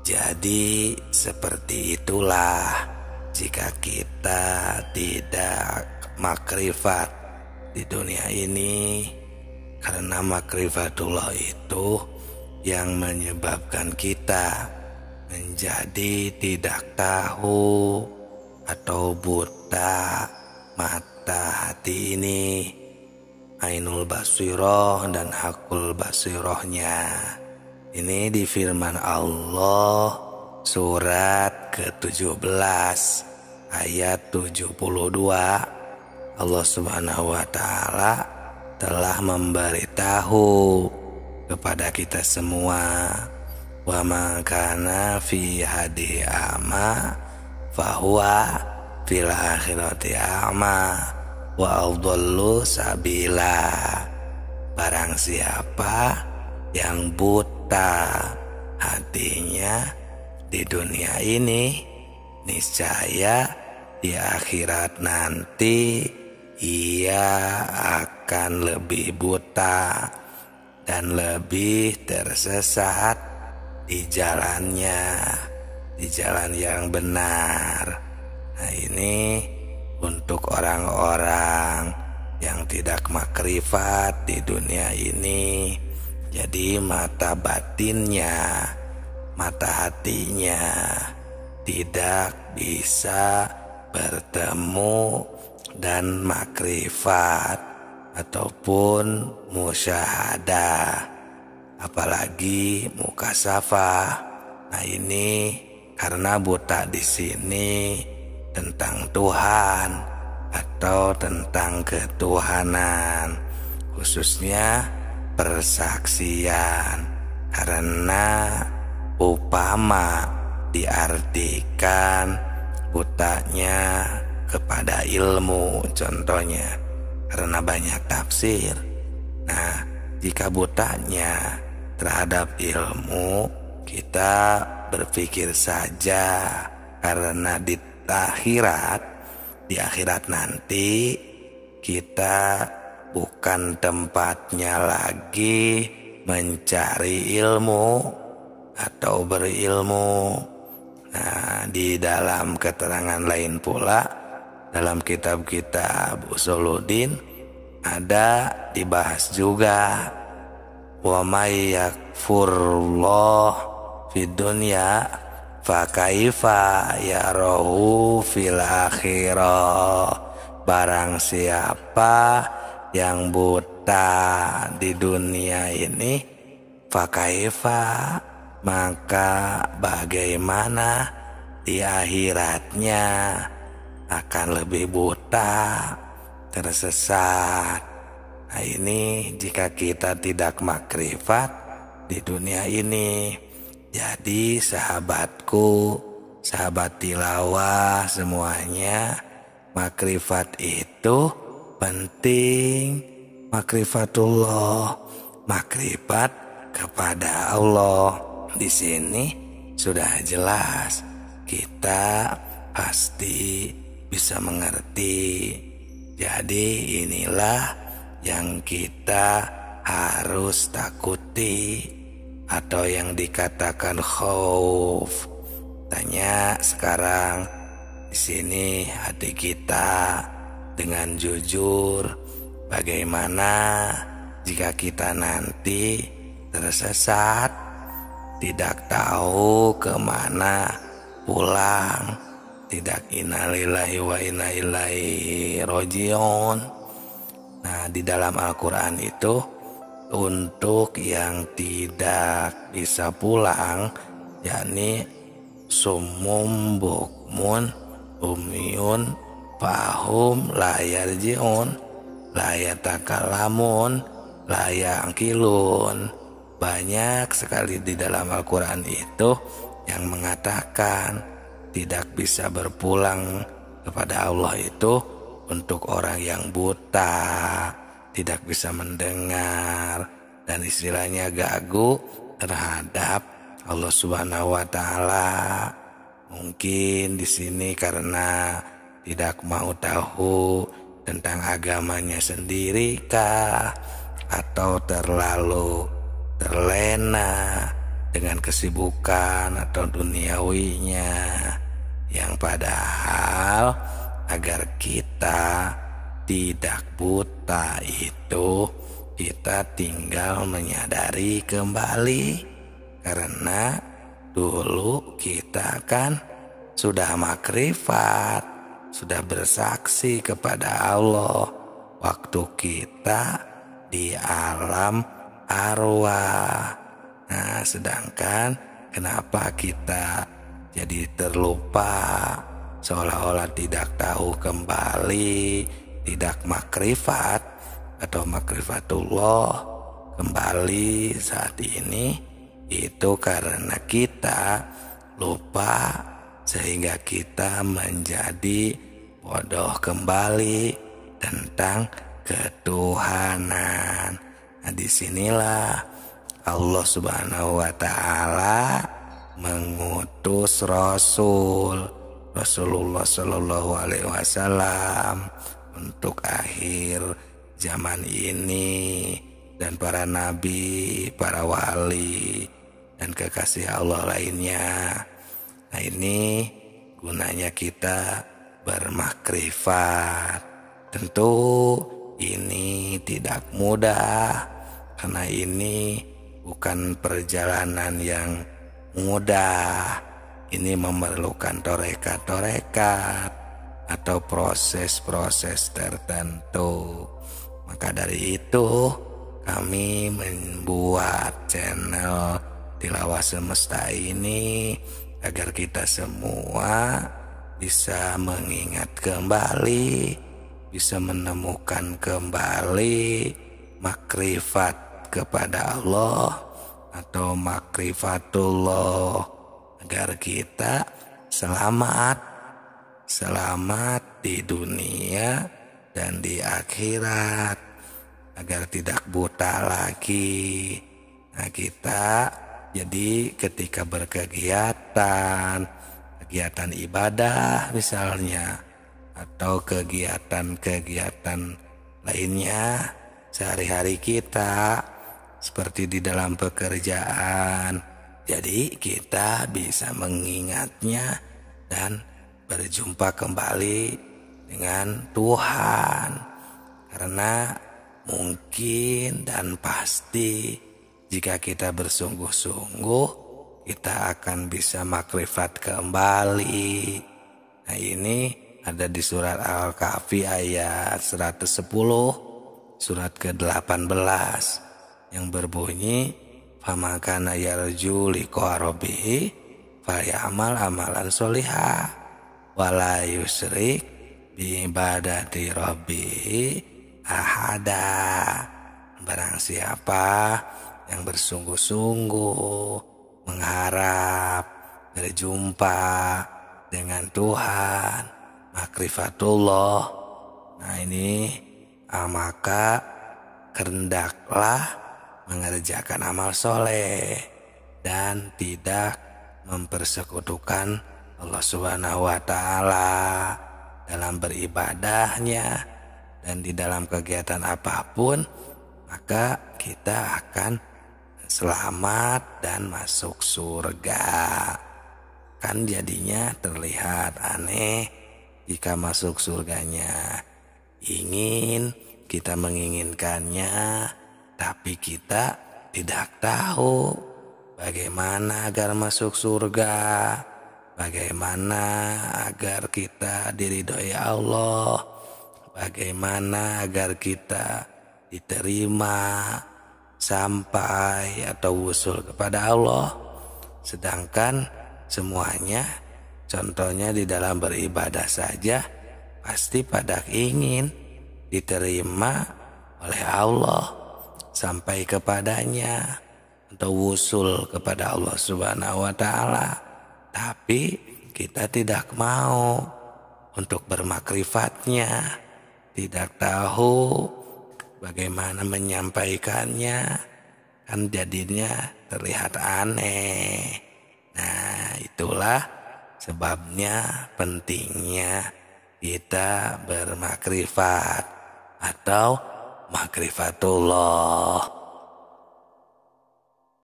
Jadi seperti itulah jika kita tidak makrifat di dunia ini, karena makrifatullah itu yang menyebabkan kita menjadi tidak tahu atau buta mata hati ini, ainul basiroh dan hakul basirohnya. Ini di firman Allah surat ke-17 ayat 72. Allah Subhanahu wa taala telah memberitahu kepada kita semua, wa ma kana fi hadi ama fahuwa fil akhirati ama wa adallu sabila. Barang siapa yang buta hatinya di dunia ini, niscaya di akhirat nanti ia akan lebih buta dan lebih tersesat di jalannya, di jalan yang benar. Nah, ini untuk orang-orang yang tidak makrifat di dunia ini. Jadi mata batinnya, mata hatinya tidak bisa bertemu dan makrifat ataupun musyahadah, apalagi mukasafah. Nah, ini karena buta di sini tentang Tuhan atau tentang ketuhanan, khususnya persaksian, karena upama diartikan butanya kepada ilmu, contohnya karena banyak tafsir. Nah, jika butanya terhadap ilmu, kita berpikir saja karena di akhirat nanti kita bukan tempatnya lagi mencari ilmu atau berilmu. Nah, di dalam keterangan lain pula, dalam kitab-kitab Usuluddin ada dibahas juga, wa may yakfurullah fid dunya fa kaifa yarahu fil akhirah. Barang siapa yang buta di dunia ini, fakaifa, maka bagaimana di akhiratnya akan lebih buta, tersesat. Nah, ini jika kita tidak makrifat di dunia ini. Jadi sahabatku, sahabat tilawah semuanya, makrifat itu penting. Makrifatullah, makrifat kepada Allah. Di sini sudah jelas, kita pasti bisa mengerti. Jadi inilah yang kita harus takuti, atau yang dikatakan khauf. Tanya sekarang di sini hati kita dengan jujur, bagaimana jika kita nanti tersesat, tidak tahu kemana pulang, tidak innalillahi wa inna ilaihi rojiun. Nah, di dalam Al-Quran itu untuk yang tidak bisa pulang, yakni sumum bukmun umyun fahum la yarji'un la yatakalamun la yaqilun. Banyak sekali di dalam Al-Quran itu yang mengatakan tidak bisa berpulang kepada Allah itu untuk orang yang buta, tidak bisa mendengar, dan istilahnya gagu terhadap Allah Subhanahu wa taala. Mungkin di sini karena tidak mau tahu tentang agamanya sendiri kah, atau terlalu terlena dengan kesibukan atau duniawinya, yang padahal agar kita tidak buta itu kita tinggal menyadari kembali, karena dulu kita kan sudah makrifat, sudah bersaksi kepada Allah waktu kita di alam arwah. Nah, sedangkan kenapa kita jadi terlupa, seolah-olah tidak tahu kembali, tidak makrifat atau makrifatullah kembali saat ini, itu karena kita lupa sehingga kita menjadi bodoh kembali tentang ketuhanan. Nah, disinilah Allah Subhanahu wa Ta'ala mengutus Rasulullah Shallallahu Alaihi Wasallam untuk akhir zaman ini, dan para nabi, para wali, dan kekasih Allah lainnya. Nah, ini gunanya kita bermakrifat. Tentu ini tidak mudah, karena ini bukan perjalanan yang mudah. Ini memerlukan torekat-torekat atau proses-proses tertentu. Maka dari itu kami membuat channel Tilawah Semesta ini agar kita semua bisa mengingat kembali, bisa menemukan kembali makrifat kepada Allah atau makrifatullah, agar kita selamat di dunia dan di akhirat, agar tidak buta lagi. Nah, kita jadi ketika berkegiatan, kegiatan ibadah misalnya, atau kegiatan-kegiatan lainnya sehari-hari kita, seperti di dalam pekerjaan, jadi kita bisa mengingatnya dan berjumpa kembali dengan Tuhan. Karena mungkin dan pasti jika kita bersungguh-sungguh, kita akan bisa makrifat kembali. Nah, ini ada di surat Al-Kahfi ayat 110, surat ke-18, yang berbunyi, famakana yarju liqa rabbih fayamal amalan sholihah wala yusyrik bi ibadati rabbih ahada. Barang siapa yang bersungguh-sungguh mengharap berjumpa dengan Tuhan, makrifatullah, nah ini maka hendaklah mengerjakan amal soleh dan tidak mempersekutukan Allah Subhanahu wa Ta'ala dalam beribadahnya dan di dalam kegiatan apapun, maka kita akan selamat dan masuk surga. Kan jadinya terlihat aneh jika masuk surganya ingin, kita menginginkannya, tapi kita tidak tahu bagaimana agar masuk surga, bagaimana agar kita diridhoi Allah, bagaimana agar kita diterima sampai atau wusul kepada Allah. Sedangkan semuanya, contohnya di dalam beribadah saja, pasti pada ingin diterima oleh Allah, sampai kepadanya atau wusul kepada Allah Subhanahu wa Ta'ala. Tapi kita tidak mau untuk bermakrifatnya, tidak tahu bagaimana menyampaikannya, kan jadinya terlihat aneh. Nah, itulah sebabnya pentingnya kita bermakrifat atau makrifatullah.